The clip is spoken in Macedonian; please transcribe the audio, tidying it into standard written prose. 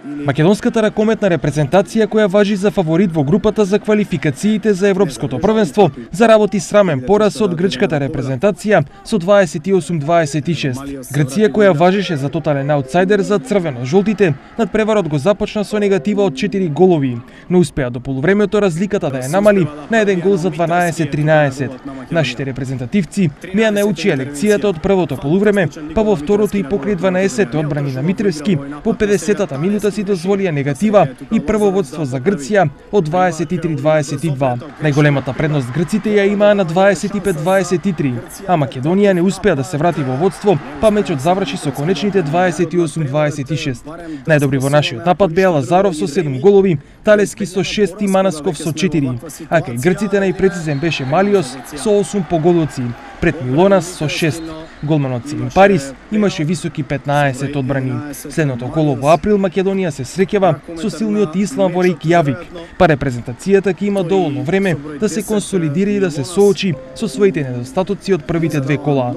Македонската ракометна репрезентација, која важи за фаворит во групата за квалификациите за Европското првенство, заработи срамен пораз од грчката репрезентација со 28-26. Грција, која важеше за тотален аутсайдер за црвено-жолтите, надпреварот го започна со негатива од 4 голови, но успеа до полувремето разликата да ја намали на 1 гол за 12-13. Нашите репрезентативци не ја научија лекцијата од првото полувреме, па во второто и покрај 12 одбрани на Митревски, во 50-та минута си дозволија негатива и прво водство за Грција од 23-22. Најголемата предност грците ја имаа на 25-23, а Македонија не успеа да се врати во водство, па мечот заврши со конечните 28-26. Најдобри во нашиот напад беа Лазаров со 7 голови, Талески со 6 и Манасков со 4, а кај грците најпрецизен беше Малиос со 8 поголоци, пред Милонас со 6. Голманот Силин Парис имаше високи 15 одбрани. Следното коло во април Македонија се среќава со силниот Ислам во Рејкјавик, па репрезентацијата ќе има доволно време да се консолидира и да се соочи со своите недостатоци од првите две кола.